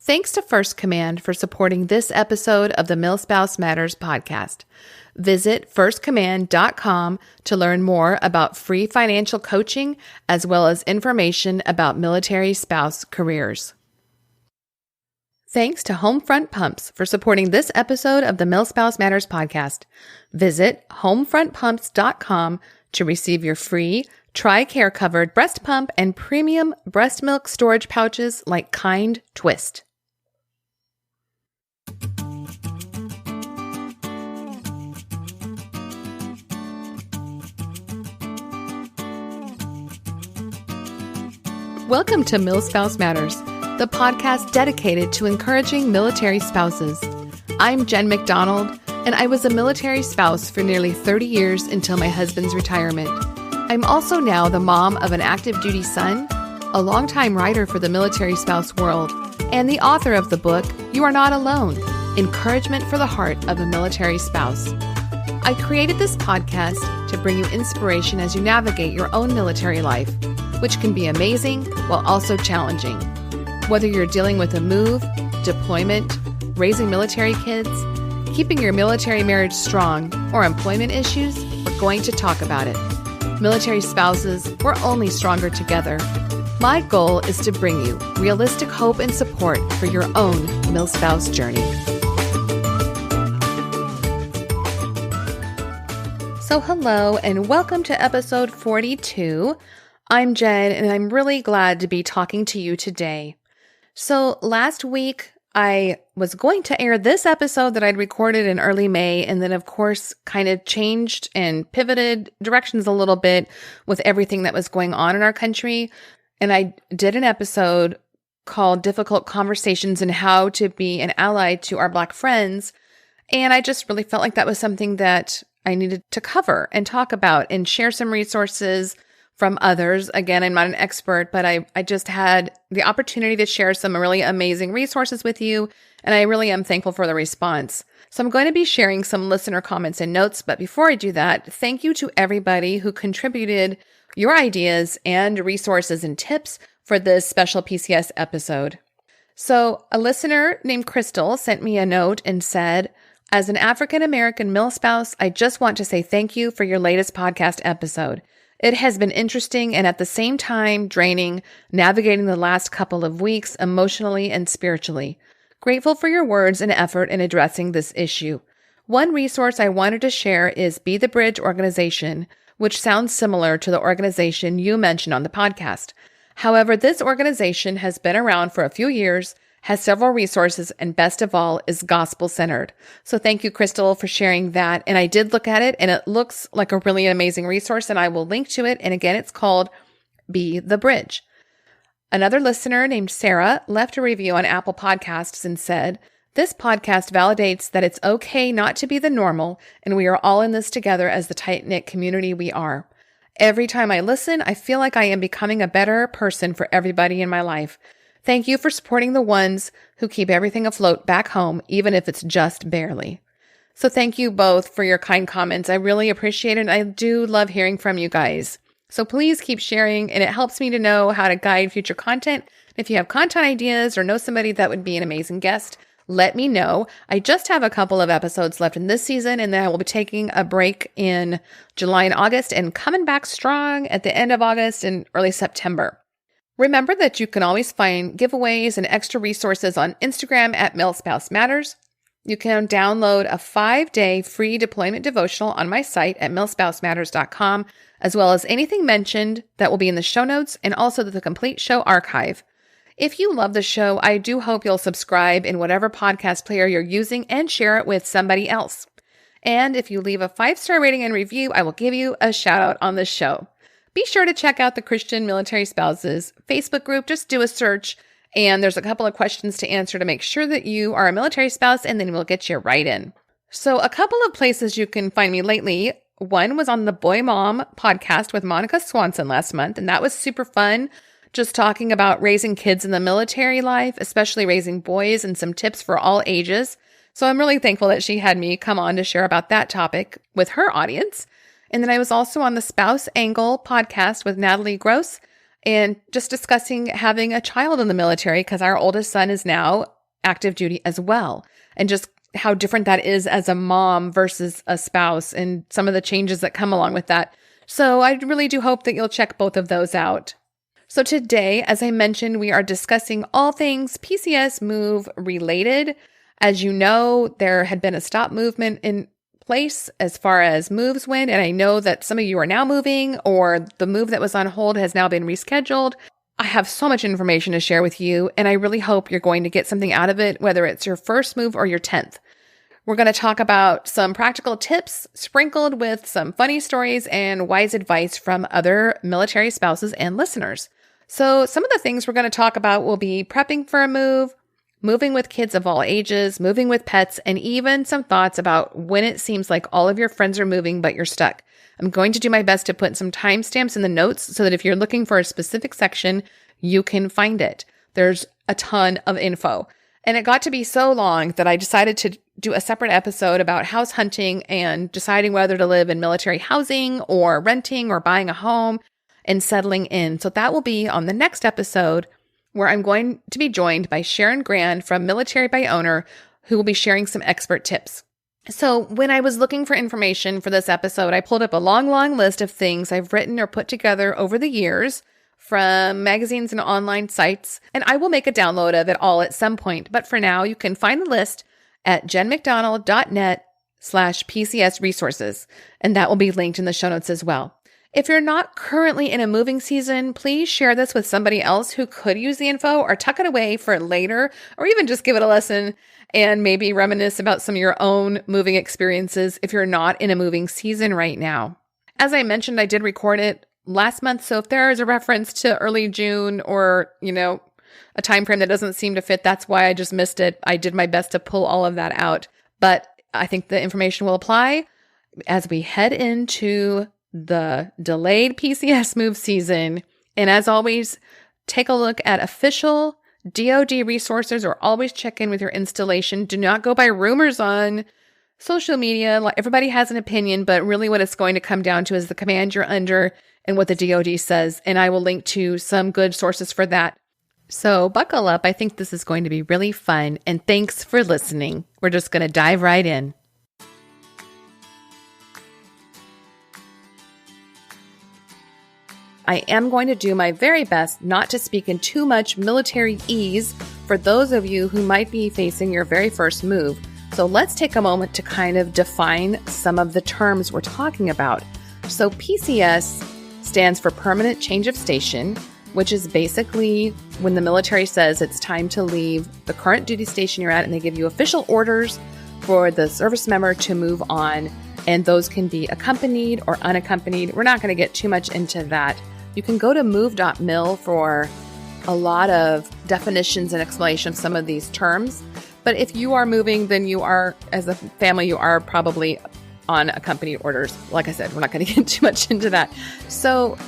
Thanks to First Command for supporting this episode of the MilSpouse Matters podcast. Visit firstcommand.com to learn more about free financial coaching as well as information about military spouse careers. Thanks to Homefront Pumps for supporting this episode of the MilSpouse Matters podcast. Visit homefrontpumps.com to receive your free TRICARE covered breast pump and premium breast milk storage pouches like Kind Twist. Welcome to MilSpouse Matters, the podcast dedicated to encouraging military spouses. I'm Jen McDonald, and I was a military spouse for nearly 30 years until my husband's retirement. I'm also now the mom of an active duty son, a longtime writer for the military spouse world, and the author of the book, You Are Not Alone, Encouragement for the Heart of a Military Spouse. I created this podcast to bring you inspiration as you navigate your own military life, which can be amazing while also challenging. Whether you're dealing with a move, deployment, raising military kids, keeping your military marriage strong, or employment issues, we're going to talk about it. Military spouses, we're only stronger together. My goal is to bring you realistic hope and support for your own MilSpouse journey. So hello and welcome to episode 42. I'm Jen and I'm really glad to be talking to you today. So last week, I was going to air this episode that I'd recorded in early May, and then of course kind of changed and pivoted directions a little bit with everything that was going on in our country. And I did an episode called Difficult Conversations and How to Be an Ally to Our Black Friends. And I just really felt like that was something that I needed to cover and talk about and share some resources from others. Again, I'm not an expert, but I just had the opportunity to share some really amazing resources with you, and I really am thankful for the response. So I'm going to be sharing some listener comments and notes, but before I do that, thank you to everybody who contributed your ideas and resources and tips for this special PCS episode. So a listener named Crystal sent me a note and said, as an African-American MilSpouse, I just want to say thank you for your latest podcast episode. It has been interesting and at the same time draining, navigating the last couple of weeks emotionally and spiritually. Grateful for your words and effort in addressing this issue. One resource I wanted to share is Be the Bridge organization, which sounds similar to the organization you mentioned on the podcast. However, this organization has been around for a few years, has several resources, and best of all, is gospel-centered. So thank you, Crystal, for sharing that. And I did look at it, and it looks like a really amazing resource, and I will link to it. And again, it's called Be the Bridge. Another listener named Sarah left a review on Apple Podcasts and said, this podcast validates that it's okay not to be the normal, and we are all in this together as the tight-knit community we are. Every time I listen, I feel like I am becoming a better person for everybody in my life. Thank you for supporting the ones who keep everything afloat back home, even if it's just barely. So thank you both for your kind comments. I really appreciate it. And I do love hearing from you guys. So please keep sharing, and it helps me to know how to guide future content. If you have content ideas or know somebody that would be an amazing guest, let me know. I just have a couple of episodes left in this season, and then I will be taking a break in July and August and coming back strong at the end of August and early September. Remember that you can always find giveaways and extra resources on Instagram at MilSpouse Matters. You can download a 5-day free deployment devotional on my site at milspousematters.com, as well as anything mentioned that will be in the show notes and also the complete show archive. If you love the show, I do hope you'll subscribe in whatever podcast player you're using and share it with somebody else. And if you leave a 5-star rating and review, I will give you a shout out on the show. Be sure to check out the Christian Military Spouses Facebook group. Just do a search, and there's a couple of questions to answer to make sure that you are a military spouse, and then we'll get you right in. So a couple of places you can find me lately. One was on the Boy Mom podcast with Monica Swanson last month, and that was super fun. Just talking about raising kids in the military life, especially raising boys, and some tips for all ages. So I'm really thankful that she had me come on to share about that topic with her audience. And then I was also on the Spouse Angle podcast with Natalie Gross and just discussing having a child in the military because our oldest son is now active duty as well, and just how different that is as a mom versus a spouse and some of the changes that come along with that. So I really do hope that you'll check both of those out. So today, as I mentioned, we are discussing all things PCS move related. As you know, there had been a stop movement in place as far as moves went, and I know that some of you are now moving, or the move that was on hold has now been rescheduled. I have so much information to share with you, and I really hope you're going to get something out of it, whether it's your first move or your 10th. We're going to talk about some practical tips sprinkled with some funny stories and wise advice from other military spouses and listeners. So some of the things we're going to talk about will be prepping for a move, moving with kids of all ages, moving with pets, and even some thoughts about when it seems like all of your friends are moving but you're stuck. I'm going to do my best to put some timestamps in the notes so that if you're looking for a specific section, you can find it. There's a ton of info. And it got to be so long that I decided to do a separate episode about house hunting and deciding whether to live in military housing or renting or buying a home and settling in. So that will be on the next episode, where I'm going to be joined by Sharon Grand from Military by Owner, who will be sharing some expert tips. So when I was looking for information for this episode, I pulled up a long list of things I've written or put together over the years from magazines and online sites, and I will make a download of it all at some point. But for now, you can find the list at jenmcdonald.net/PCS resources, and that will be linked in the show notes as well. If you're not currently in a moving season, please share this with somebody else who could use the info, or tuck it away for later, or even just give it a listen and maybe reminisce about some of your own moving experiences if you're not in a moving season right now. As I mentioned, I did record it last month, so if there is a reference to early June or, a time frame that doesn't seem to fit, that's why I just missed it. I did my best to pull all of that out, but I think the information will apply as we head into the delayed PCS move season. And as always, take a look at official DoD resources, or always check in with your installation. Do not go by rumors on social media. Everybody has an opinion, but really what it's going to come down to is the command you're under and what the DoD says. And I will link to some good sources for that. So buckle up. I think this is going to be really fun. And thanks for listening. We're just going to dive right in. I am going to do my very best not to speak in too much military ease for those of you who might be facing your very first move. So let's take a moment to kind of define some of the terms we're talking about. So PCS stands for Permanent Change of Station, which is basically when the military says it's time to leave the current duty station you're at, and they give you official orders for the service member to move on. And those can be accompanied or unaccompanied. We're not going to get too much into that. You can go to move.mil for a lot of definitions and explanation of some of these terms. But if you are moving, then you are, as a family, you are probably on accompanied orders. Like I said, we're not going to get too much into that. So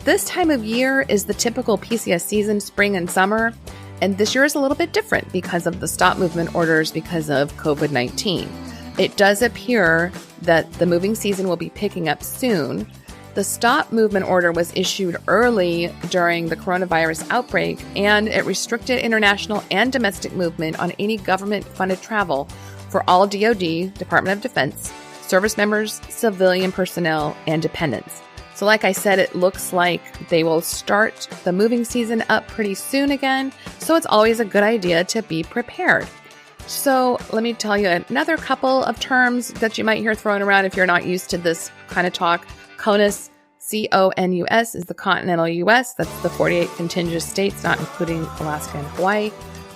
this time of year is the typical PCS season, spring and summer. And this year is a little bit different because of the stop movement orders because of COVID-19. It does appear that the moving season will be picking up soon. The stop movement order was issued early during the coronavirus outbreak, and it restricted international and domestic movement on any government-funded travel for all DoD, Department of Defense, service members, civilian personnel, and dependents. So like I said, it looks like they will start the moving season up pretty soon again, so it's always a good idea to be prepared. So let me tell you another couple of terms that you might hear thrown around if you're not used to this kind of talk. CONUS, CONUS, is the continental U.S. That's the 48 contiguous states, not including Alaska and Hawaii.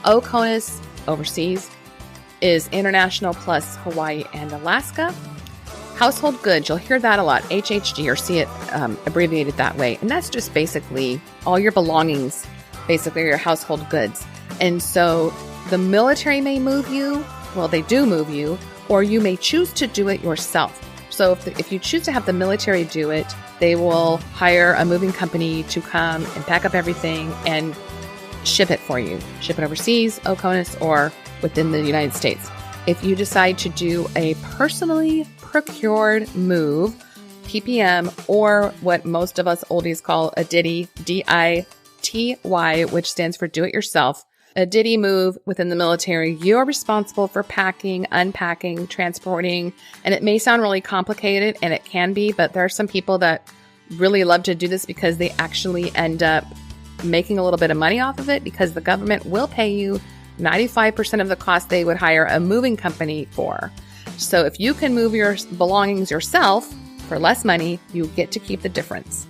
OCONUS, overseas, is international plus Hawaii and Alaska. Household goods, you'll hear that a lot, HHG, or see it abbreviated that way. And that's just basically all your belongings, basically your household goods. And so the military may move you, well, they do move you, or you may choose to do it yourself. So if you choose to have the military do it, they will hire a moving company to come and pack up everything and ship it for you. Ship it overseas, OCONUS, or within the United States. If you decide to do a personally procured move, PPM, or what most of us oldies call a DITY, DITY, which stands for do it yourself, A ditty move within the military, you're responsible for packing, unpacking, transporting, and it may sound really complicated, and it can be, but there are some people that really love to do this because they actually end up making a little bit of money off of it because the government will pay you 95% of the cost they would hire a moving company for. So if you can move your belongings yourself for less money, you get to keep the difference.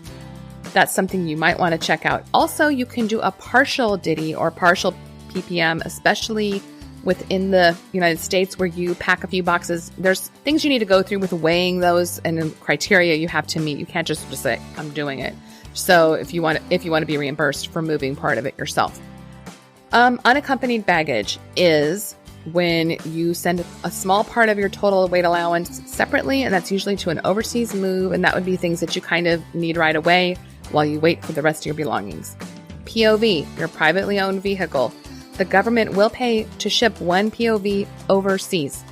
That's something you might want to check out. Also, you can do a partial ditty or partial PPM, especially within the United States where you pack a few boxes. There's things you need to go through with weighing those and criteria you have to meet. You can't just say, I'm doing it. So if you want to be reimbursed for moving part of it yourself. Unaccompanied baggage is when you send a small part of your total weight allowance separately, and that's usually to an overseas move, and that would be things that you kind of need right away while you wait for the rest of your belongings. POV, your privately owned vehicle. The government will pay to ship one POV overseas.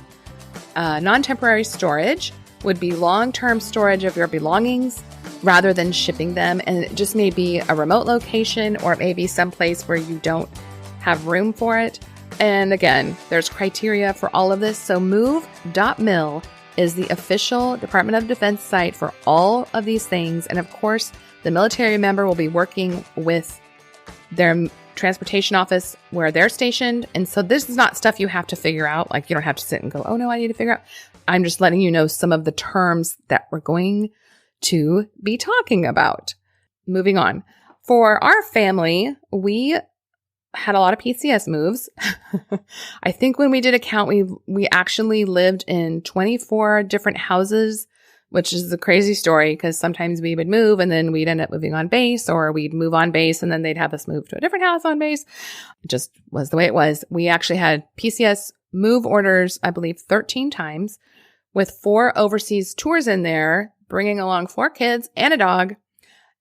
Non-temporary storage would be long-term storage of your belongings rather than shipping them, and it just may be a remote location or it may be someplace where you don't have room for it. And again, there's criteria for all of this. So move.mil is the official Department of Defense site for all of these things. And of course, the military member will be working with their transportation office where they're stationed. And so this is not stuff you have to figure out. Like you don't have to sit and go, oh no, I need to figure out. I'm just letting you know some of the terms that we're going to be talking about. Moving on. For our family, we had a lot of PCS moves. I think when we did a count, we actually lived in 24 different houses, which is a crazy story because sometimes we would move and then we'd end up moving on base, or we'd move on base and then they'd have us move to a different house on base. It just was the way it was. We actually had PCS move orders, I believe, 13 times with 4 overseas tours in there, bringing along 4 kids and a dog.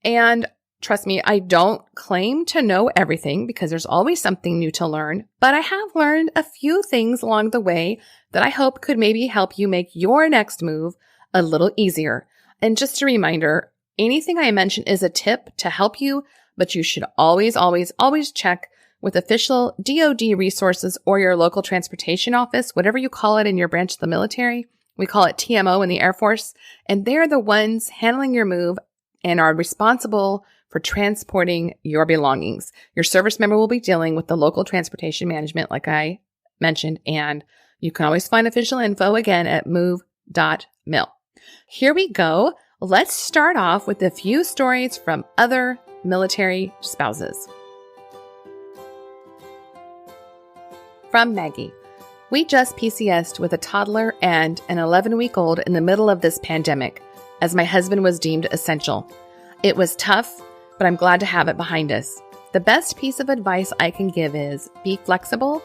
And trust me, I don't claim to know everything because there's always something new to learn, but I have learned a few things along the way that I hope could maybe help you make your next move a little easier. And just a reminder, anything I mention is a tip to help you, but you should always, always, always check with official DoD resources or your local transportation office, whatever you call it in your branch of the military. We call it TMO in the Air Force, and they're the ones handling your move and are responsible for transporting your belongings. Your service member will be dealing with the local transportation management, like I mentioned, and you can always find official info again at move.mil. Here we go. Let's start off with a few stories from other military spouses. From Maggie. We just PCS'd with a toddler and an 11-week-old in the middle of this pandemic, as my husband was deemed essential. It was tough, but I'm glad to have it behind us. The best piece of advice I can give is be flexible,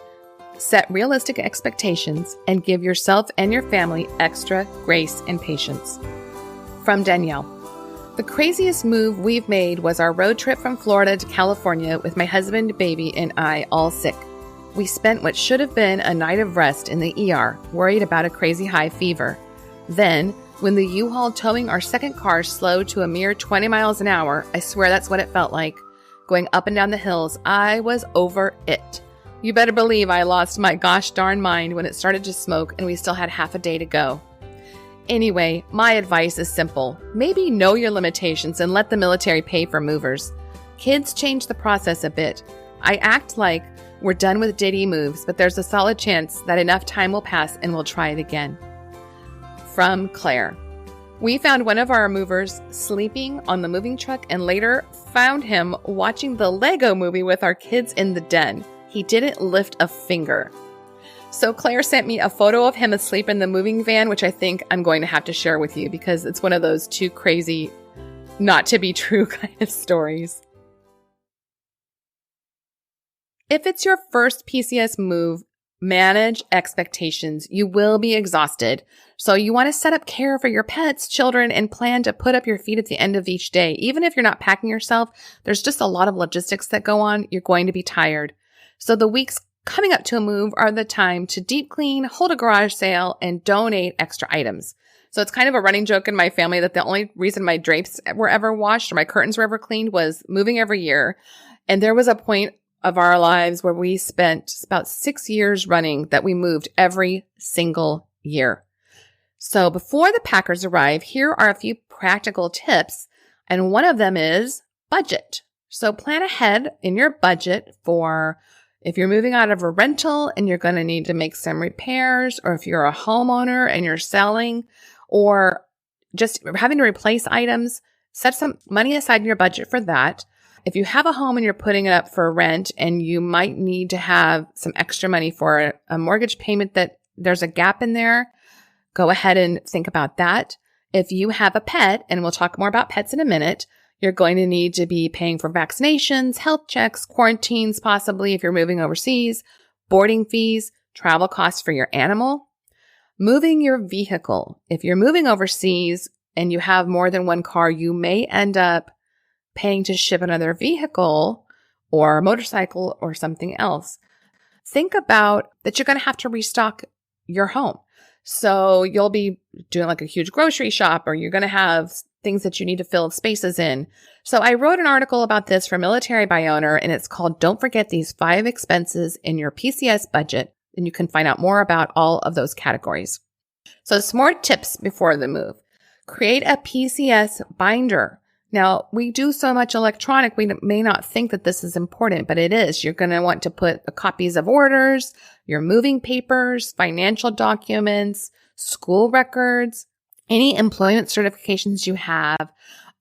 set realistic expectations, and give yourself and your family extra grace and patience. From Danielle. The craziest move we've made was our road trip from Florida to California with my husband, baby, and I all sick. We spent what should have been a night of rest in the ER, worried about a crazy high fever. Then, when the U-Haul towing our second car slowed to a mere 20 miles an hour, I swear that's what it felt like, going up and down the hills, I was over it. You better believe I lost my gosh darn mind when it started to smoke and we still had half a day to go. Anyway, my advice is simple. Maybe know your limitations and let the military pay for movers. Kids change the process a bit. I act like we're done with ditty moves, but there's a solid chance that enough time will pass and we'll try it again. From Claire. We found one of our movers sleeping on the moving truck and later found him watching the Lego movie with our kids in the den. He didn't lift a finger. So Claire sent me a photo of him asleep in the moving van, which I think I'm going to have to share with you because it's one of those too crazy, not to be true kind of stories. If it's your first PCS move, manage expectations. You will be exhausted. So you want to set up care for your pets, children, and plan to put up your feet at the end of each day. Even if you're not packing yourself, there's just a lot of logistics that go on. You're going to be tired. So the weeks coming up to a move are the time to deep clean, hold a garage sale, and donate extra items. So it's kind of a running joke in my family that the only reason my drapes were ever washed or my curtains were ever cleaned was moving every year. And there was a point of our lives where we spent about 6 years running that we moved every single year. So before the packers arrive, here are a few practical tips. And one of them is budget. So plan ahead in your budget for if you're moving out of a rental and you're going to need to make some repairs, or if you're a homeowner and you're selling, or just having to replace items, set some money aside in your budget for that. If you have a home and you're putting it up for rent and you might need to have some extra money for a mortgage payment that there's a gap in there, go ahead and think about that. If you have a pet, and we'll talk more about pets in a minute, you're going to need to be paying for vaccinations, health checks, quarantines, possibly if you're moving overseas, boarding fees, travel costs for your animal. Moving your vehicle. If you're moving overseas and you have more than one car, you may end up paying to ship another vehicle or a motorcycle or something else. Think about that you're going to have to restock your home. So you'll be doing like a huge grocery shop, or you're going to have things that you need to fill spaces in. So I wrote an article about this for Military by Owner, and it's called Don't Forget These 5 Expenses in Your PCS Budget. And you can find out more about all of those categories. So some more tips before the move. Create a PCS binder. Now, we do so much electronic, we may not think that this is important, but it is. You're going to want to put the copies of orders, your moving papers, financial documents, school records, any employment certifications you have,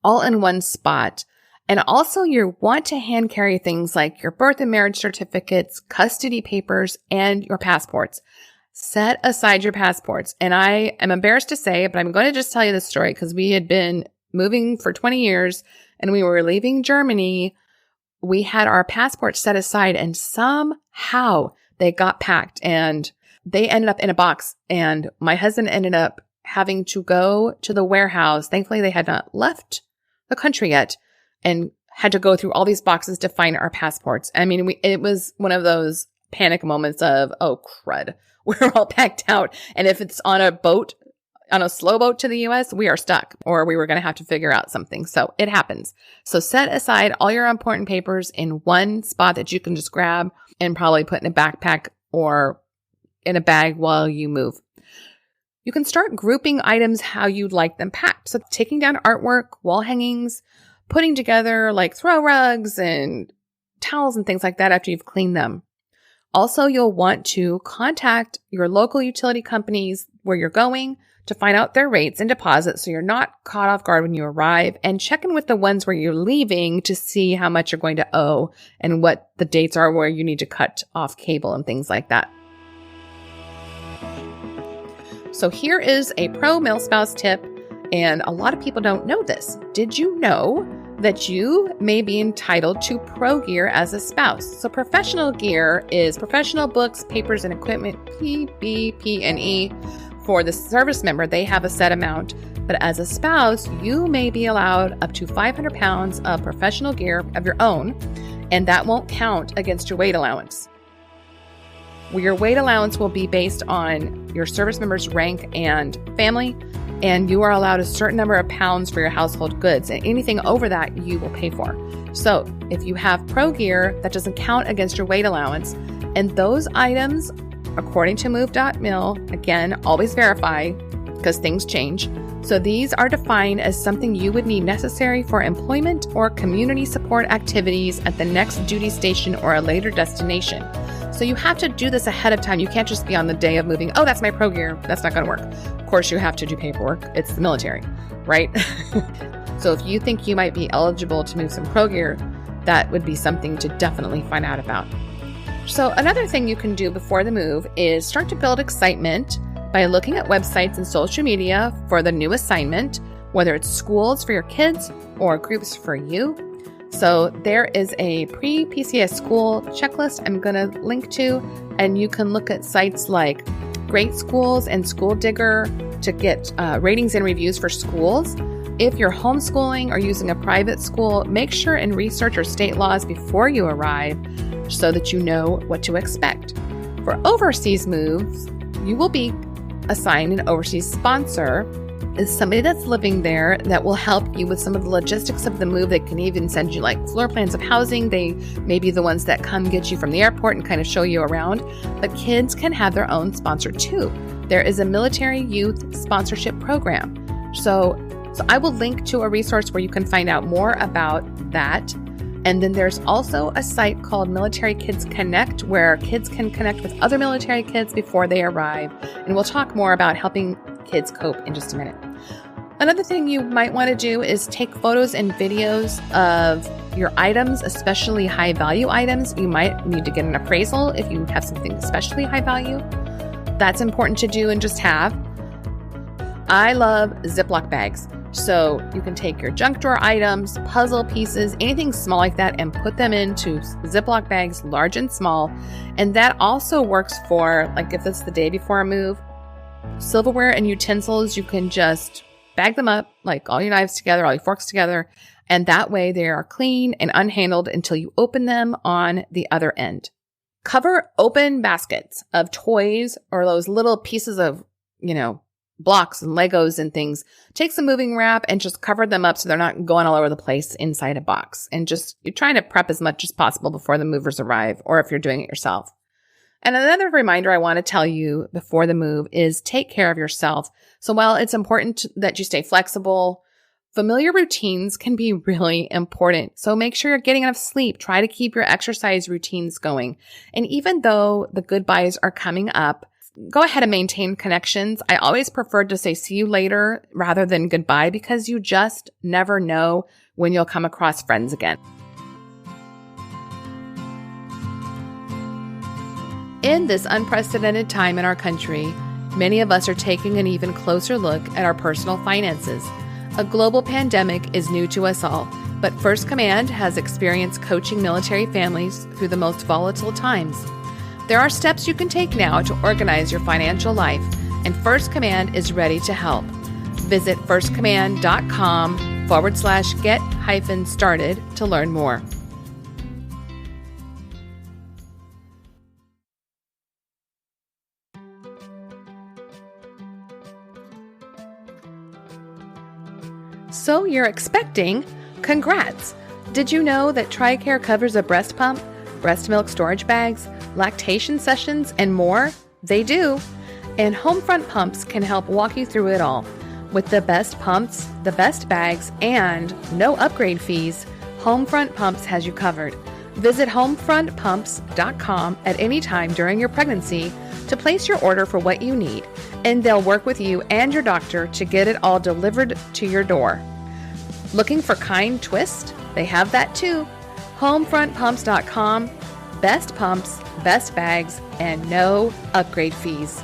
all in one spot. And also you want to hand carry things like your birth and marriage certificates, custody papers, and your passports. Set aside your passports. And I am embarrassed to say it, but I'm going to just tell you this story because we had been moving for 20 years and we were leaving Germany. We had our passports set aside and somehow they got packed and they ended up in a box. And my husband ended up having to go to the warehouse. Thankfully, they had not left the country yet and had to go through all these boxes to find our passports. I mean, it was one of those panic moments of, oh, crud, we're all packed out. And if it's on a boat, on a slow boat to the US, we are stuck, or we were going to have to figure out something. So it happens. So set aside all your important papers in one spot that you can just grab and probably put in a backpack or in a bag while you move. You can start grouping items how you'd like them packed. So taking down artwork, wall hangings, putting together like throw rugs and towels and things like that after you've cleaned them. Also, you'll want to contact your local utility companies where you're going to find out their rates and deposits so you're not caught off guard when you arrive, and check in with the ones where you're leaving to see how much you're going to owe and what the dates are where you need to cut off cable and things like that. So here is a pro milspouse tip, and a lot of people don't know this. Did you know that you may be entitled to pro gear as a spouse? So professional gear is professional books, papers, and equipment, PBP&E. For the service member, they have a set amount, but as a spouse, you may be allowed up to 500 pounds of professional gear of your own, and that won't count against your weight allowance. Your weight allowance will be based on your service member's rank and family, and you are allowed a certain number of pounds for your household goods, and anything over that you will pay for. So if you have pro gear, that doesn't count against your weight allowance, and those items, according to move.mil, again, always verify because things change. So these are defined as something you would need necessary for employment or community support activities at the next duty station or a later destination. So you have to do this ahead of time. You can't just be on the day of moving, oh, that's my pro gear. That's not going to work. Of course, you have to do paperwork. It's the military, right? So if you think you might be eligible to move some pro gear, that would be something to definitely find out about. So another thing you can do before the move is start to build excitement by looking at websites and social media for the new assignment, whether it's schools for your kids or groups for you. So there is a pre-PCS school checklist I'm going to link to, and you can look at sites like Great Schools and School Digger to get ratings and reviews for schools. If you're homeschooling or using a private school, make sure and research your state laws before you arrive so that you know what to expect. For overseas moves, you will be assigned an overseas sponsor, is somebody that's living there that will help you with some of the logistics of the move. They can even send you like floor plans of housing. They may be the ones that come get you from the airport and kind of show you around. But kids can have their own sponsor too. There is a military youth sponsorship program. So I will link to a resource where you can find out more about that. And then there's also a site called Military Kids Connect, where kids can connect with other military kids before they arrive. And we'll talk more about helping kids cope in just a minute. Another thing you might want to do is take photos and videos of your items, especially high value items. You might need to get an appraisal if you have something especially high value. That's important to do and just have. I love Ziploc bags. So you can take your junk drawer items, puzzle pieces, anything small like that, and put them into Ziploc bags, large and small. And that also works for, like, if it's the day before a move, silverware and utensils, you can just bag them up, like all your knives together, all your forks together. And that way they are clean and unhandled until you open them on the other end. Cover open baskets of toys or those little pieces of, blocks and Legos and things. Take some moving wrap and just cover them up so they're not going all over the place inside a box. And you're trying to prep as much as possible before the movers arrive, or if you're doing it yourself. And another reminder I want to tell you before the move is take care of yourself. So while it's important that you stay flexible, familiar routines can be really important. So make sure you're getting enough sleep. Try to keep your exercise routines going. And even though the goodbyes are coming up, go ahead and maintain connections. I always prefer to say see you later rather than goodbye, because you just never know when you'll come across friends again. In this unprecedented time in our country, many of us are taking an even closer look at our personal finances. A global pandemic is new to us all, but First Command has experience coaching military families through the most volatile times. There are steps you can take now to organize your financial life, and First Command is ready to help. Visit firstcommand.com/get-started to learn more. So you're expecting? Congrats! Did you know that TRICARE covers a breast pump, breast milk storage bags, lactation sessions, and more? They do. And Homefront Pumps can help walk you through it all. With the best pumps, the best bags, and no upgrade fees, Homefront Pumps has you covered. Visit homefrontpumps.com at any time during your pregnancy to place your order for what you need, and they'll work with you and your doctor to get it all delivered to your door. Looking for kind twist? They have that too. Homefrontpumps.com. Best pumps, best bags, and no upgrade fees.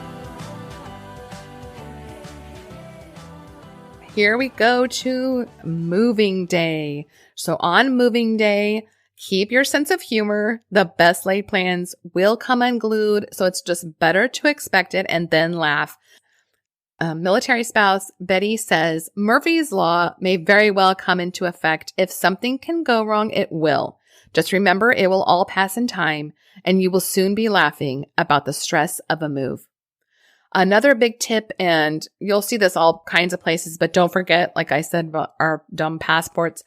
Here we go to moving day. So on moving day, keep your sense of humor. The best laid plans will come unglued, so it's just better to expect it and then laugh. Military spouse Betty says, Murphy's Law may very well come into effect. If something can go wrong, it will. Just remember, it will all pass in time, and you will soon be laughing about the stress of a move. Another big tip, and you'll see this all kinds of places, but don't forget, like I said about our dumb passports,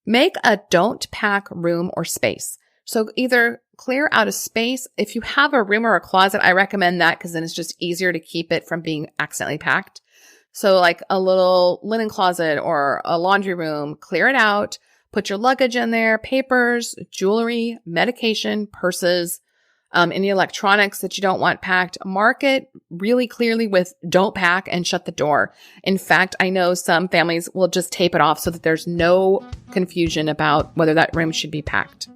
make a don't pack room or space. So either clear out a space. If you have a room or a closet, I recommend that because then it's just easier to keep it from being accidentally packed. So like a little linen closet or a laundry room, clear it out. Put your luggage in there, papers, jewelry, medication, purses, any electronics that you don't want packed. Mark it really clearly with don't pack and shut the door. In fact, I know some families will just tape it off so that there's no confusion about whether that room should be packed.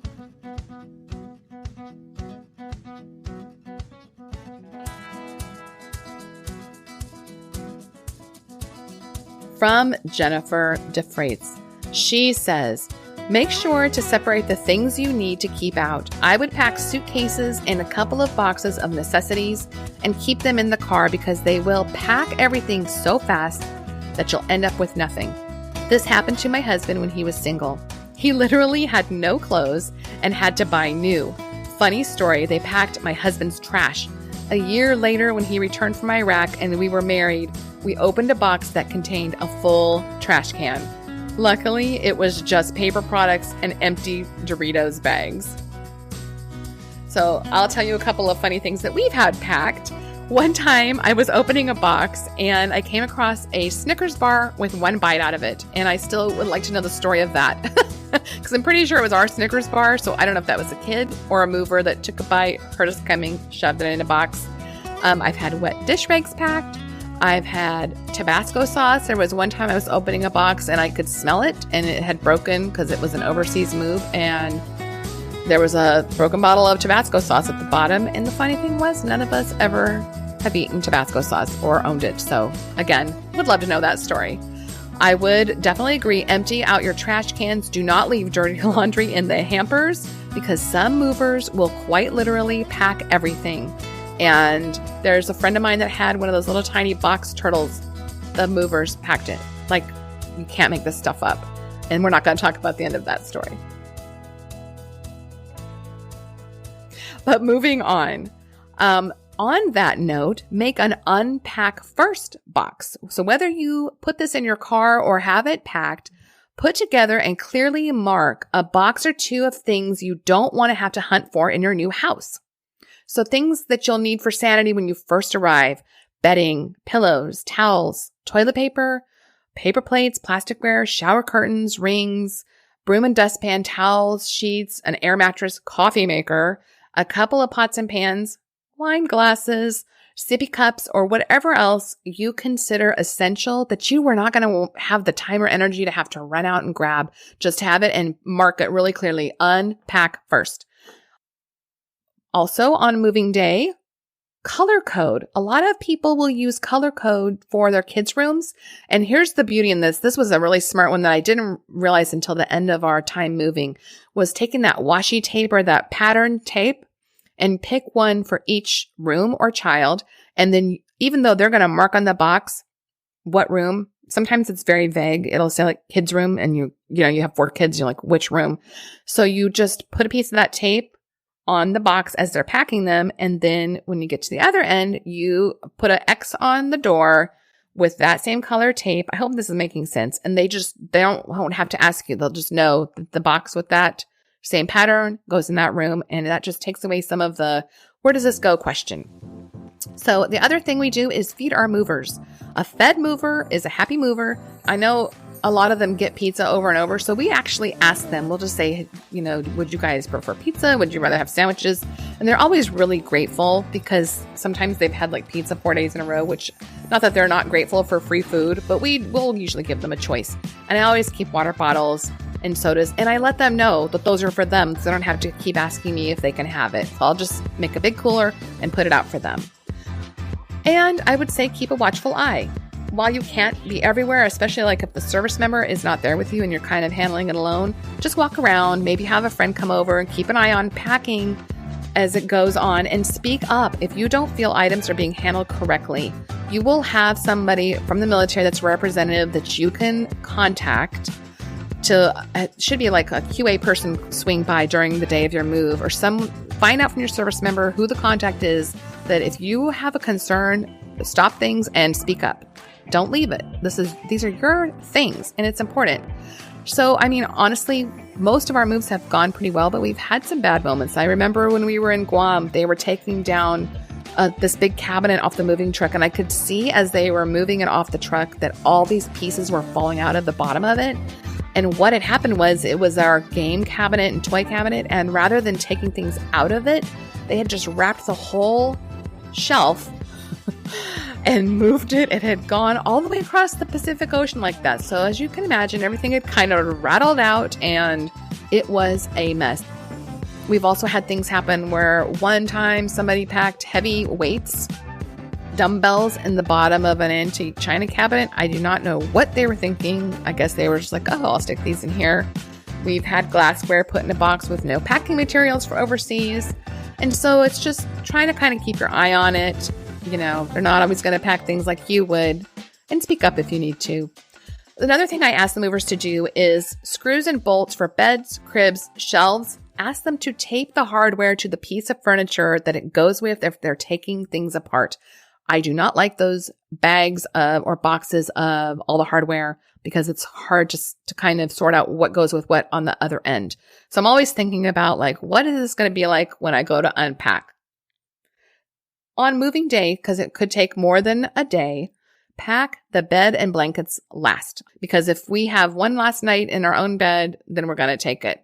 From Jennifer DeFreitas. She says, make sure to separate the things you need to keep out. I would pack suitcases and a couple of boxes of necessities and keep them in the car because they will pack everything so fast that you'll end up with nothing. This happened to my husband when he was single. He literally had no clothes and had to buy new. Funny story, they packed my husband's trash. a year later when he returned from Iraq and we were married, we opened a box that contained a full trash can. Luckily, it was just paper products and empty Doritos bags. So I'll tell you a couple of funny things that we've had packed. One time I was opening a box and I came across a Snickers bar with one bite out of it. And I still would like to know the story of that because I'm pretty sure it was our Snickers bar. So I don't know if that was a kid or a mover that took a bite, heard us coming, shoved it in a box. I've had wet dish rags packed. I've had Tabasco sauce. There was one time I was opening a box and I could smell it and it had broken because it was an overseas move. And there was a broken bottle of Tabasco sauce at the bottom. And the funny thing was none of us ever have eaten Tabasco sauce or owned it. So again, would love to know that story. I would definitely agree. Empty out your trash cans. Do not leave dirty laundry in the hampers because some movers will quite literally pack everything. And there's a friend of mine that had one of those little tiny box turtles. The movers packed it. Like, you can't make this stuff up. And we're not going to talk about the end of that story. But moving on. On that note, make an unpack first box. So whether you put this in your car or have it packed, put together and clearly mark a box or two of things you don't want to have to hunt for in your new house. So things that you'll need for sanity when you first arrive: bedding, pillows, towels, toilet paper, paper plates, plasticware, shower curtains, rings, broom and dustpan, towels, sheets, an air mattress, coffee maker, a couple of pots and pans, wine glasses, sippy cups, or whatever else you consider essential that you were not going to have the time or energy to have to run out and grab. Just have it and mark it really clearly. Unpack first. Also on moving day, color code. A lot of people will use color code for their kids' rooms. And here's the beauty in this. This was a really smart one that I didn't realize until the end of our time moving, was taking that washi tape or that pattern tape and pick one for each room or child. And then even though they're going to mark on the box what room, sometimes it's very vague. It'll say like kids' room and you have 4 kids. You're like, which room? So you just put a piece of that tape on the box as they're packing them. And then when you get to the other end, you put an X on the door with that same color tape. I hope this is making sense. And they won't have to ask you. They'll just know that the box with that same pattern goes in that room. And that just takes away some of the, where does this go question. So the other thing we do is feed our movers. A fed mover is a happy mover. I know a lot of them get pizza over and over. So we actually ask them, we'll just say, would you guys prefer pizza? Would you rather have sandwiches? And they're always really grateful because sometimes they've had like pizza 4 days in a row, which not that they're not grateful for free food, but we will usually give them a choice. And I always keep water bottles and sodas and I let them know that those are for them. So they don't have to keep asking me if they can have it. So I'll just make a big cooler and put it out for them. And I would say keep a watchful eye. While you can't be everywhere, especially like if the service member is not there with you and you're kind of handling it alone, just walk around, maybe have a friend come over and keep an eye on packing as it goes on and speak up. If you don't feel items are being handled correctly, you will have somebody from the military that's representative that you can contact to, it should be like a QA person swing by during the day of your move or find out from your service member who the contact is, that if you have a concern, stop things and speak up. Don't leave it. These are your things and it's important. So, I mean, honestly, most of our moves have gone pretty well, but we've had some bad moments. I remember when we were in Guam, they were taking down this big cabinet off the moving truck. And I could see as they were moving it off the truck that all these pieces were falling out of the bottom of it. And what had happened was it was our game cabinet and toy cabinet. And rather than taking things out of it, they had just wrapped the whole shelf and moved it. It had gone all the way across the Pacific Ocean like that. So as you can imagine, everything had kind of rattled out and it was a mess. We've also had things happen where one time somebody packed heavy weights, dumbbells in the bottom of an antique china cabinet. I do not know what they were thinking. I guess they were just like, oh, I'll stick these in here. We've had glassware put in a box with no packing materials for overseas. And so it's just trying to kind of keep your eye on it. They're not always going to pack things like you would, and speak up if you need to. Another thing I ask the movers to do is screws and bolts for beds, cribs, shelves, ask them to tape the hardware to the piece of furniture that it goes with if they're taking things apart. I do not like those bags of or boxes of all the hardware because it's hard just to kind of sort out what goes with what on the other end. So I'm always thinking about like, what is this going to be like when I go to unpack? On moving day, because it could take more than a day, pack the bed and blankets last. Because if we have one last night in our own bed, then we're going to take it.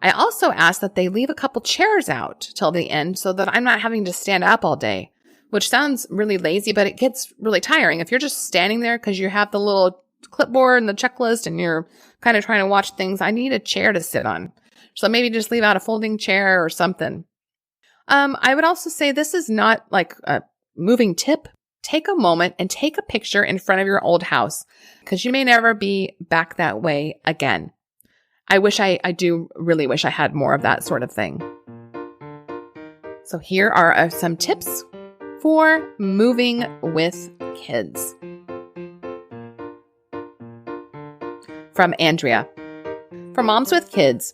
I also ask that they leave a couple chairs out till the end so that I'm not having to stand up all day, which sounds really lazy, but it gets really tiring. If you're just standing there because you have the little clipboard and the checklist and you're kind of trying to watch things, I need a chair to sit on. So maybe just leave out a folding chair or something. I would also say this is not like a moving tip. Take a moment and take a picture in front of your old house because you may never be back that way again. I do really wish I had more of that sort of thing. So here are some tips for moving with kids. From Andrea. For moms with kids,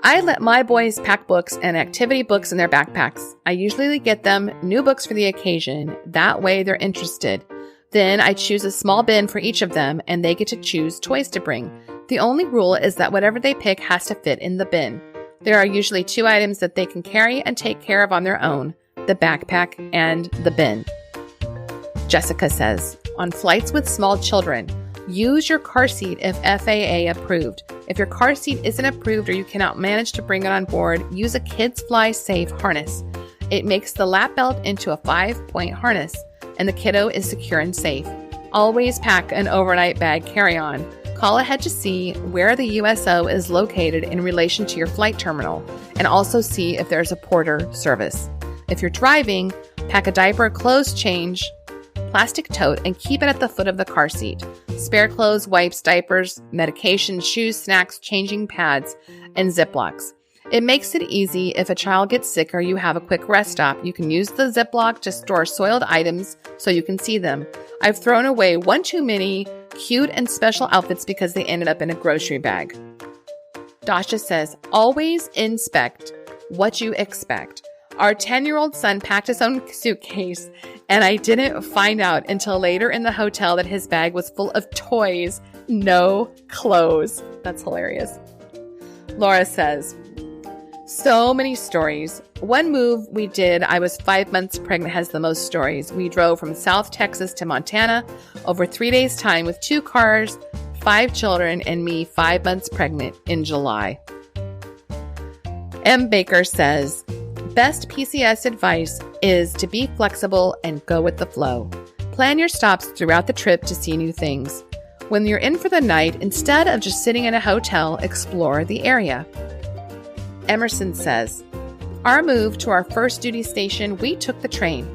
I let my boys pack books and activity books in their backpacks. I usually get them new books for the occasion. That way they're interested. Then I choose a small bin for each of them and they get to choose toys to bring. The only rule is that whatever they pick has to fit in the bin. There are usually 2 items that they can carry and take care of on their own, the backpack and the bin. Jessica says, on flights with small children, use your car seat if FAA approved. If your car seat isn't approved or you cannot manage to bring it on board, use a Kids Fly Safe harness. It makes the lap belt into a 5-point harness, and the kiddo is secure and safe. Always pack an overnight bag carry-on. Call ahead to see where the USO is located in relation to your flight terminal, and also see if there's a porter service. If you're driving, pack a diaper, clothes change, plastic tote, and keep it at the foot of the car seat. Spare clothes, wipes, diapers, medication, shoes, snacks, changing pads, and Ziplocs. It makes it easy if a child gets sick or you have a quick rest stop. You can use the Ziploc to store soiled items so you can see them. I've thrown away one too many cute and special outfits because they ended up in a grocery bag. Dasha says, always inspect what you expect. Our 10-year-old son packed his own suitcase, and I didn't find out until later in the hotel that his bag was full of toys, no clothes. That's hilarious. Laura says, so many stories. One move we did, I was 5 months pregnant, has the most stories. We drove from South Texas to Montana over 3 days' time with 2 cars, 5 children, and me 5 months pregnant in July. M. Baker says, best PCS advice is to be flexible and go with the flow. Plan your stops throughout the trip to see new things. When you're in for the night, instead of just sitting in a hotel, explore the area. Emerson says, our move to our first duty station, we took the train.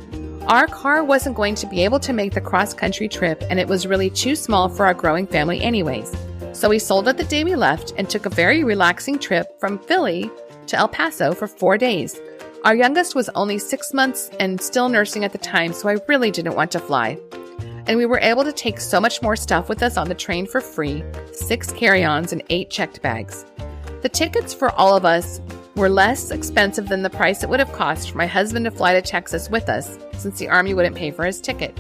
Our car wasn't going to be able to make the cross-country trip, and it was really too small for our growing family anyways. So we sold it the day we left and took a very relaxing trip from Philly to El Paso for 4 days. Our youngest was only 6 months and still nursing at the time, so I really didn't want to fly. And we were able to take so much more stuff with us on the train for free, 6 carry-ons and 8 checked bags. The tickets for all of us were less expensive than the price it would have cost for my husband to fly to Texas with us, since the Army wouldn't pay for his ticket.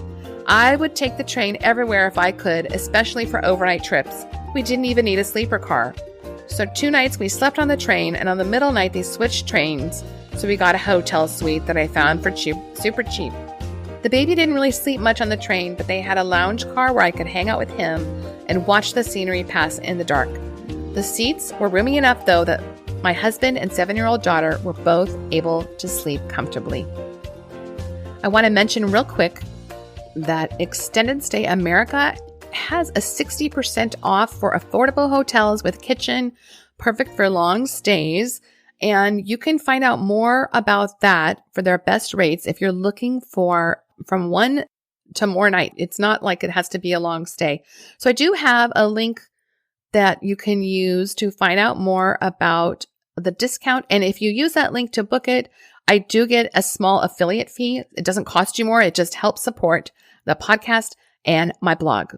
I would take the train everywhere if I could, especially for overnight trips. We didn't even need a sleeper car. So 2 nights we slept on the train, and on the middle night they switched trains, so we got a hotel suite that I found for super cheap. The baby didn't really sleep much on the train, but they had a lounge car where I could hang out with him and watch the scenery pass in the dark. The seats were roomy enough, though, that my husband and 7-year-old daughter were both able to sleep comfortably. I want to mention real quick that Extended Stay America has a 60% off for affordable hotels with kitchen, perfect for long stays. And you can find out more about that for their best rates if you're looking for from 1 to more night. It's not like it has to be a long stay. So I do have a link that you can use to find out more about the discount. And if you use that link to book it, I do get a small affiliate fee. It doesn't cost you more. It just helps support the podcast and my blog.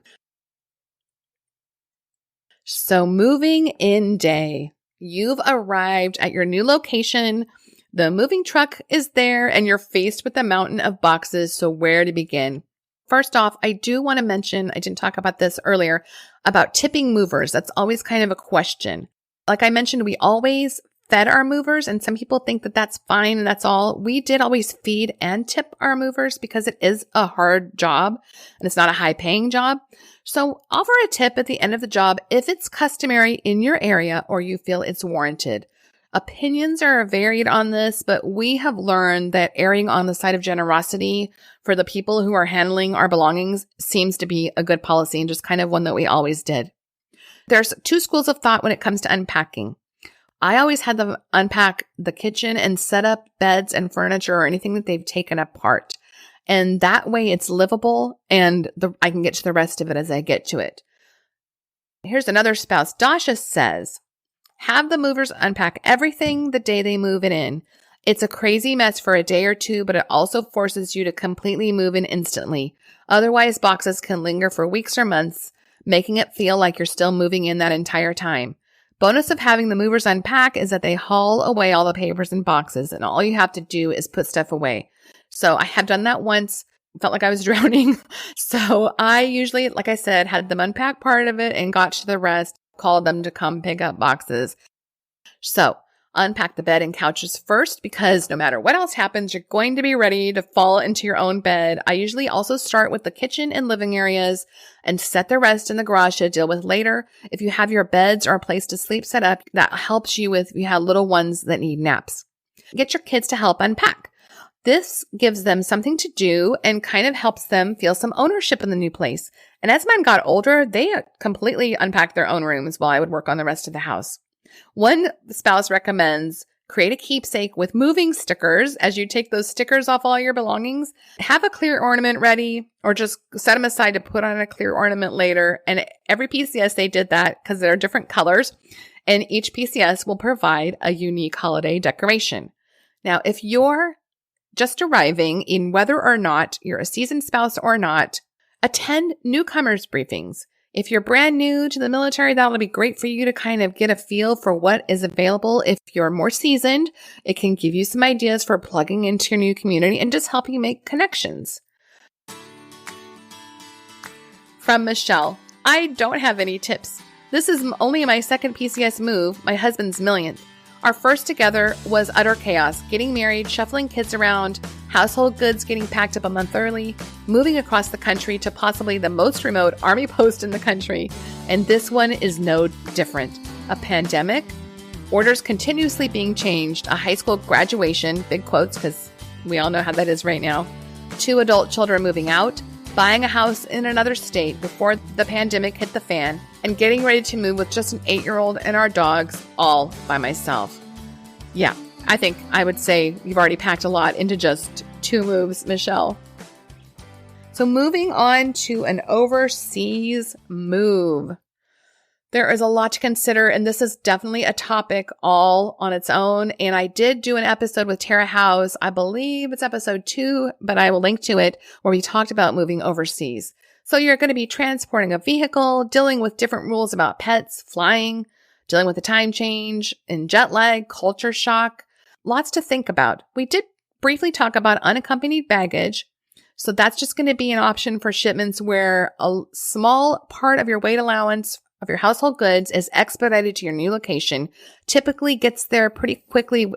So moving in day. You've arrived at your new location. The moving truck is there and you're faced with a mountain of boxes. So where to begin? First off, I do want to mention, I didn't talk about this earlier, about tipping movers. That's always kind of a question. Like I mentioned, we always fed our movers, and some people think that that's fine and that's all. We did always feed and tip our movers because it is a hard job and it's not a high paying job. So offer a tip at the end of the job if it's customary in your area or you feel it's warranted. Opinions are varied on this, but we have learned that erring on the side of generosity for the people who are handling our belongings seems to be a good policy and just kind of one that we always did. There's two schools of thought when it comes to unpacking. I always had them unpack the kitchen and set up beds and furniture or anything that they've taken apart. And that way it's livable and I can get to the rest of it as I get to it. Here's another spouse. Dasha says, have the movers unpack everything the day they move it in. It's a crazy mess for a day or two, but it also forces you to completely move in instantly. Otherwise, boxes can linger for weeks or months, making it feel like you're still moving in that entire time. Bonus of having the movers unpack is that they haul away all the papers and boxes, and all you have to do is put stuff away. So I have done that once. Felt like I was drowning. So I usually, like I said, had them unpack part of it and got to the rest, called them to come pick up boxes. So unpack the bed and couches first, because no matter what else happens, you're going to be ready to fall into your own bed. I usually also start with the kitchen and living areas and set the rest in the garage to deal with later. If you have your beds or a place to sleep set up, that helps you if you have little ones that need naps. Get your kids to help unpack. This gives them something to do and kind of helps them feel some ownership in the new place. And as mine got older, they completely unpacked their own rooms while I would work on the rest of the house. One spouse recommends create a keepsake with moving stickers. As you take those stickers off all your belongings, have a clear ornament ready or just set them aside to put on a clear ornament later. And every PCS, they did that because there are different colors and each PCS will provide a unique holiday decoration. Now, if you're just arriving in whether or not you're a seasoned spouse or not, attend newcomers briefings. If you're brand new to the military, that'll be great for you to kind of get a feel for what is available. If you're more seasoned, it can give you some ideas for plugging into your new community and just help you make connections. From Michelle, I don't have any tips. This is only my second PCS move, my husband's millionth. Our first together was utter chaos, getting married, shuffling kids around, household goods getting packed up a month early, moving across the country to possibly the most remote army post in the country. And this one is no different. A pandemic, orders continuously being changed, a high school graduation, big quotes because we all know how that is right now, 2 adult children moving out, buying a house in another state before the pandemic hit the fan, and getting ready to move with just an 8-year-old and our dogs all by myself. Yeah, I think I would say you've already packed a lot into just 2 moves, Michelle. So moving on to an overseas move. There is a lot to consider, and this is definitely a topic all on its own. And I did do an episode with Tara House. I believe it's episode 2, but I will link to it, where we talked about moving overseas. So you're going to be transporting a vehicle, dealing with different rules about pets, flying, dealing with the time change and jet lag, culture shock. Lots to think about. We did briefly talk about unaccompanied baggage. So that's just going to be an option for shipments where a small part of your weight allowance of your household goods is expedited to your new location, typically gets there pretty quickly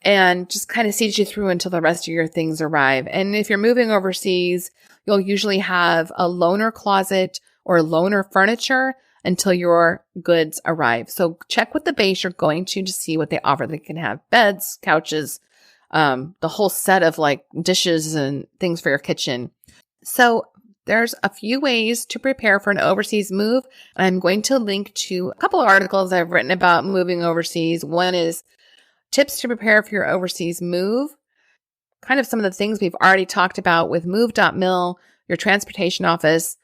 and just kind of sees you through until the rest of your things arrive. And if you're moving overseas, you'll usually have a loaner closet or loaner furniture until your goods arrive. So check with the base you're going to see what they offer. They can have beds, couches, the whole set of like dishes and things for your kitchen. So there's a few ways to prepare for an overseas move. I'm going to link to a couple of articles I've written about moving overseas. One is tips to prepare for your overseas move. Kind of some of the things we've already talked about with move.mil, your transportation office.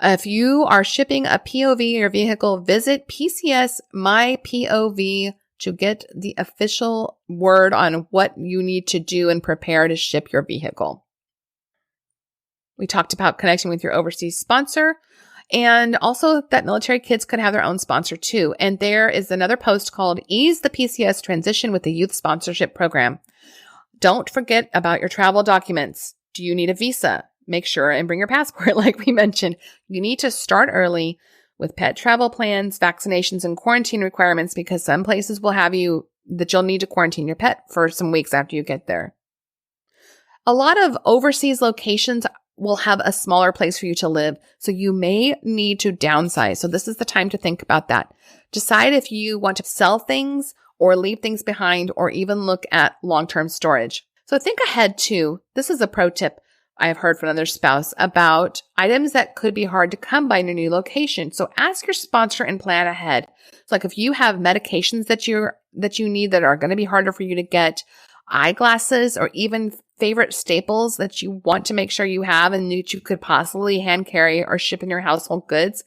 If you are shipping a POV or vehicle, visit PCS My POV to get the official word on what you need to do and prepare to ship your vehicle. We talked about connecting with your overseas sponsor. And also that military kids could have their own sponsor too. And there is another post called Ease the PCS Transition with the Youth Sponsorship Program. Don't forget about your travel documents. Do you need a visa? Make sure and bring your passport like we mentioned. You need to start early with pet travel plans, vaccinations, and quarantine requirements because some places will have you that you'll need to quarantine your pet for some weeks after you get there. A lot of overseas locations will have a smaller place for you to live, so you may need to downsize. So this is the time to think about that. Decide if you want to sell things or leave things behind or even look at long-term storage. So think ahead too. This is a pro tip I have heard from another spouse about items that could be hard to come by in a new location. So ask your sponsor and plan ahead. So like if you have medications that you need that are going to be harder for you to get, eyeglasses, or even favorite staples that you want to make sure you have and that you could possibly hand carry or ship in your household goods.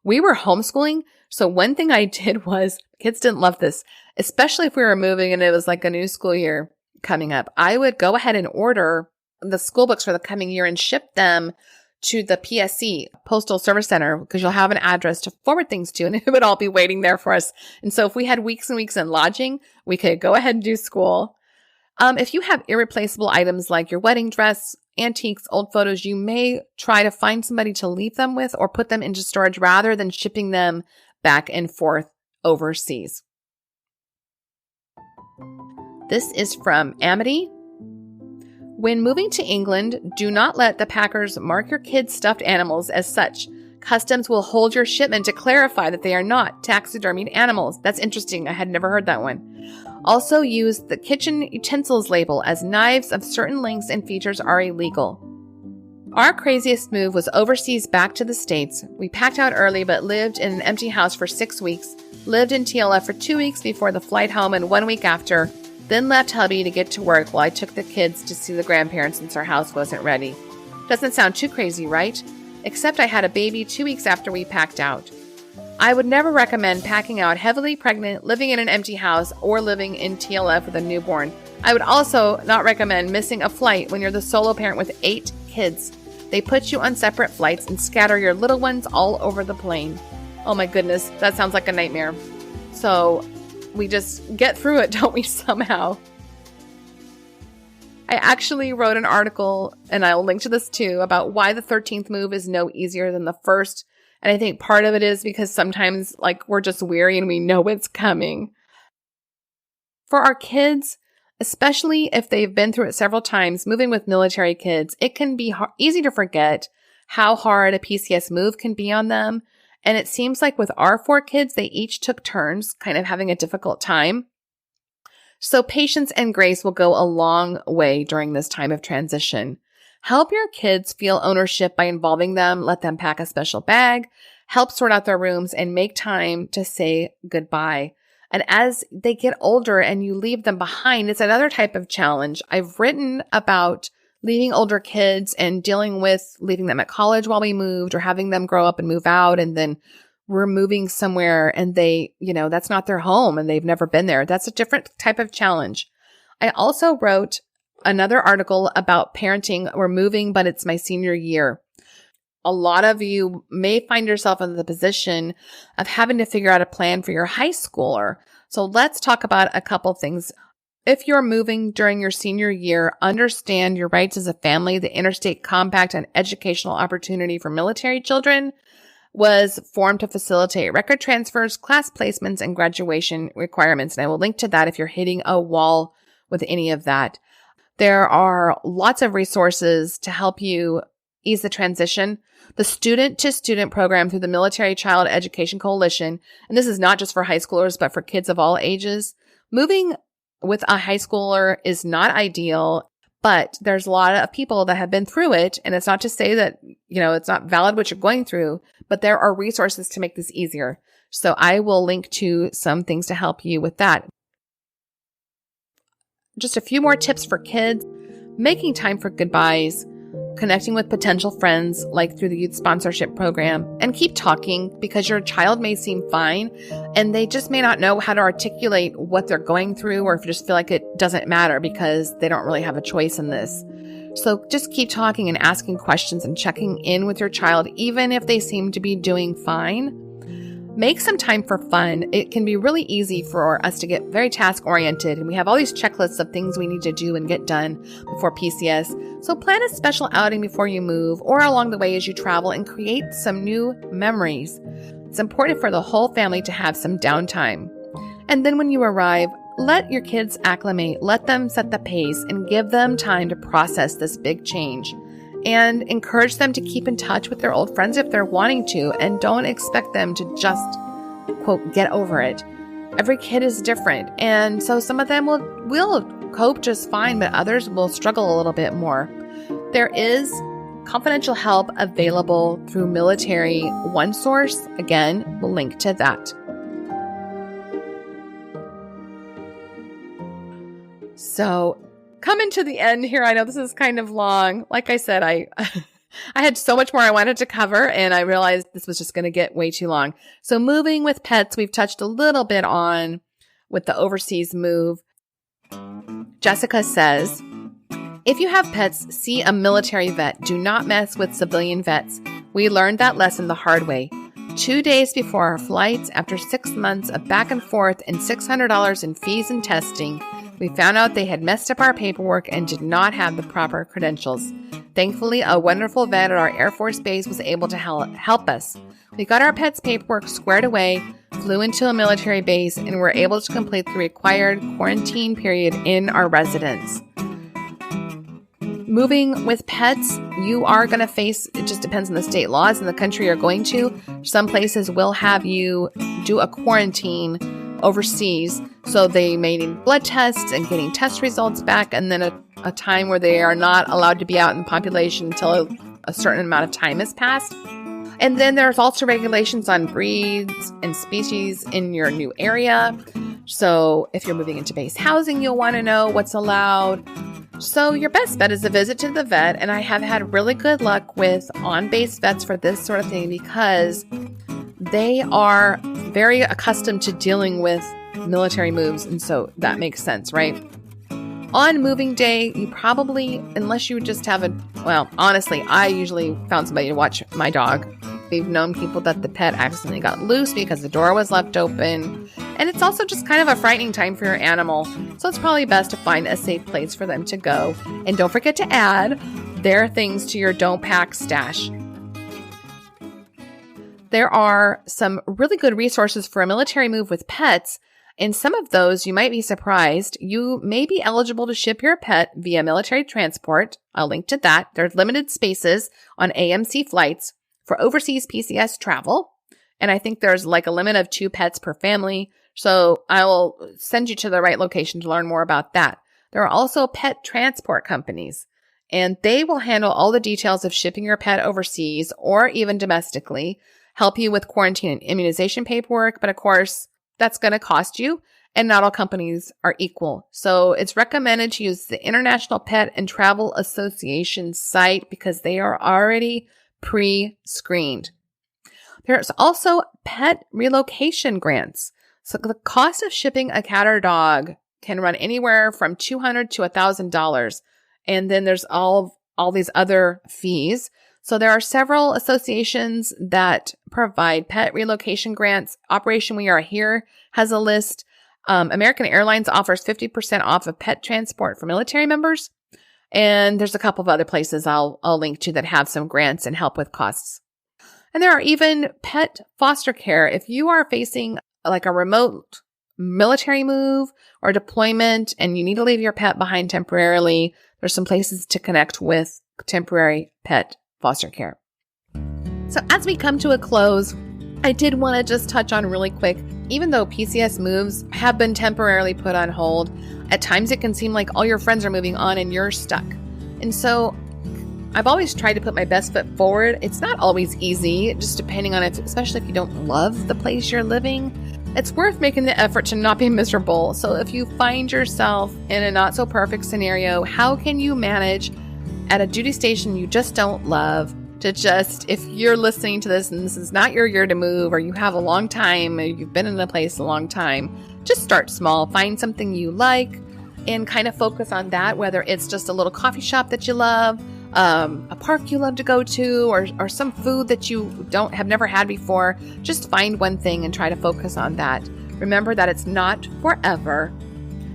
We were homeschooling. So one thing I did was, kids didn't love this, especially if we were moving and it was like a new school year coming up. I would go ahead and order the school books for the coming year and ship them to the PSC, Postal Service Center, because you'll have an address to forward things to, and it would all be waiting there for us. And so if we had weeks and weeks in lodging, we could go ahead and do school. If you have irreplaceable items like your wedding dress, antiques, old photos, you may try to find somebody to leave them with or put them into storage rather than shipping them back and forth overseas. This is from Amity. When moving to England, do not let the packers mark your kids' stuffed animals as such. Customs will hold your shipment to clarify that they are not taxidermied animals. That's interesting. I had never heard that one. Also use the kitchen utensils label, as knives of certain lengths and features are illegal. Our craziest move was overseas back to the States. We packed out early but lived in an empty house for 6 weeks, lived in TLF for 2 weeks before the flight home and 1 week after, then left hubby to get to work while I took the kids to see the grandparents since our house wasn't ready. Doesn't sound too crazy, right? Except I had a baby 2 weeks after we packed out. I would never recommend packing out heavily pregnant, living in an empty house, or living in TLF with a newborn. I would also not recommend missing a flight when you're the solo parent with 8 kids. They put you on separate flights and scatter your little ones all over the plane. Oh my goodness, that sounds like a nightmare. So we just get through it, don't we, somehow? I actually wrote an article, and I'll link to this too, about why the 13th move is no easier than the first. And I think part of it is because sometimes we're just weary and we know it's coming. For our kids, especially if they've been through it several times, moving with military kids, it can be easy to forget how hard a PCS move can be on them. And it seems like with our 4 kids, they each took turns kind of having a difficult time. So patience and grace will go a long way during this time of transition. Help your kids feel ownership by involving them. Let them pack a special bag, help sort out their rooms, and make time to say goodbye. And as they get older and you leave them behind, it's another type of challenge. I've written about leaving older kids and dealing with leaving them at college while we moved, or having them grow up and move out, and then we're moving somewhere and they, that's not their home and they've never been there. That's a different type of challenge. I also wrote another article about parenting. We're moving, but it's my senior year. A lot of you may find yourself in the position of having to figure out a plan for your high schooler. So let's talk about a couple things. If you're moving during your senior year, understand your rights as a family. The Interstate Compact on Educational Opportunity for Military Children was formed to facilitate record transfers, class placements, and graduation requirements. And I will link to that if you're hitting a wall with any of that. There are lots of resources to help you ease the transition. The student-to-student program through the Military Child Education Coalition, and this is not just for high schoolers, but for kids of all ages. Moving with a high schooler is not ideal, but there's a lot of people that have been through it, and it's not to say that, it's not valid what you're going through, but there are resources to make this easier. So I will link to some things to help you with that. Just a few more tips for kids: making time for goodbyes, connecting with potential friends like through the youth sponsorship program, and keep talking, because your child may seem fine and they just may not know how to articulate what they're going through, or if you just feel like it doesn't matter because they don't really have a choice in this. So just keep talking and asking questions and checking in with your child, even if they seem to be doing fine. Make some time for fun. It can be really easy for us to get very task-oriented, and we have all these checklists of things we need to do and get done before PCS. So plan a special outing before you move or along the way as you travel and create some new memories. It's important for the whole family to have some downtime. And then when you arrive, let your kids acclimate, let them set the pace, and give them time to process this big change. And encourage them to keep in touch with their old friends if they're wanting to, and don't expect them to just, quote, get over it. Every kid is different, and so some of them will cope just fine, but others will struggle a little bit more. There is confidential help available through Military One Source. Again, we'll link to that. So, coming to the end here, I know this is kind of long. Like I said, I had so much more I wanted to cover, and I realized this was just going to get way too long. So moving with pets, we've touched a little bit on with the overseas move. Jessica says, if you have pets, see a military vet. Do not mess with civilian vets. We learned that lesson the hard way. 2 days before our flights, after 6 months of back and forth and $600 in fees and testing, we found out they had messed up our paperwork and did not have the proper credentials. Thankfully, a wonderful vet at our Air Force base was able to help us. We got our pet's paperwork squared away, flew into a military base, and were able to complete the required quarantine period in our residence. Moving with pets, you are going to face, it just depends on the state laws in the country you're going to. Some places will have you do a quarantine overseas. So they may need blood tests and getting test results back, and then a time where they are not allowed to be out in the population until a certain amount of time has passed. And then there's also regulations on breeds and species in your new area. So if you're moving into base housing, you'll want to know what's allowed. So your best bet is a visit to the vet, and I have had really good luck with on-base vets for this sort of thing because they are very accustomed to dealing with military moves, and so that makes sense, right? On moving day, you probably, unless you just have honestly, I usually found somebody to watch my dog. We've known people that the pet accidentally got loose because the door was left open. And it's also just kind of a frightening time for your animal. So it's probably best to find a safe place for them to go. And don't forget to add their things to your don't pack stash. There are some really good resources for a military move with pets. In some of those, you might be surprised. You may be eligible to ship your pet via military transport. I'll link to that. There's limited spaces on AMC flights for overseas PCS travel. And I think there's like a limit of 2 pets per family. So I will send you to the right location to learn more about that. There are also pet transport companies, and they will handle all the details of shipping your pet overseas or even domestically, help you with quarantine and immunization paperwork. But of course, that's going to cost you, and not all companies are equal. So it's recommended to use the International Pet and Travel Association site because they are already pre-screened. There's also pet relocation grants. So the cost of shipping a cat or dog can run anywhere from $200 to $1,000. And then there's all these other fees. So there are several associations that provide pet relocation grants. Operation We Are Here has a list. American Airlines offers 50% off of pet transport for military members. And there's a couple of other places I'll link to that have some grants and help with costs. And there are even pet foster care. If you are facing like a remote military move or deployment and you need to leave your pet behind temporarily, there's some places to connect with temporary pet foster care. So as we come to a close, I did want to just touch on really quick, even though PCS moves have been temporarily put on hold, at times it can seem like all your friends are moving on and you're stuck. And so I've always tried to put my best foot forward. It's not always easy, just depending on especially if you don't love the place you're living. It's worth making the effort to not be miserable. So if you find yourself in a not so perfect scenario, how can you manage at a duty station you just don't love to just, if you're listening to this and this is not your year to move, or you have a long time, or you've been in a place a long time, just start small. Find something you like and kind of focus on that, whether it's just a little coffee shop that you love, a park you love to go to, or some food that you have never had before. Just find one thing and try to focus on that. Remember that it's not forever.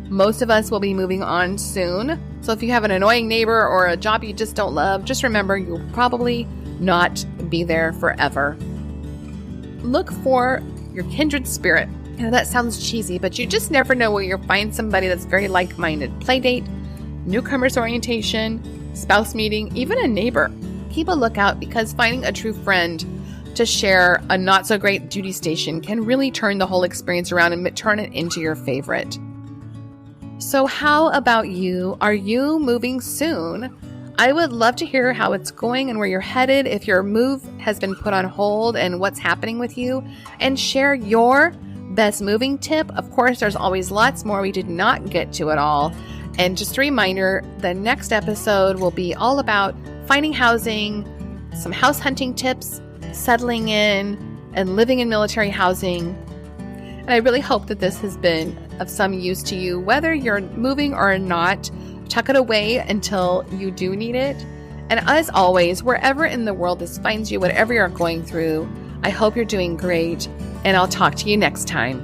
Most of us will be moving on soon. So if you have an annoying neighbor or a job you just don't love, just remember you'll probably not be there forever. Look for your kindred spirit. You know, that sounds cheesy, but you just never know where you'll find somebody that's very like-minded. Playdate, newcomers orientation, spouse meeting, even a neighbor. Keep a lookout, because finding a true friend to share a not-so-great duty station can really turn the whole experience around and turn it into your favorite. So how about you? Are you moving soon? I would love to hear how it's going and where you're headed, if your move has been put on hold and what's happening with you, and share your best moving tip. Of course, there's always lots more we did not get to at all. And just a reminder, the next episode will be all about finding housing, some house hunting tips, settling in, and living in military housing. And I really hope that this has been of some use to you, whether you're moving or not. Tuck it away until you do need it. And as always, wherever in the world this finds you, whatever you're going through, I hope you're doing great, and I'll talk to you next time.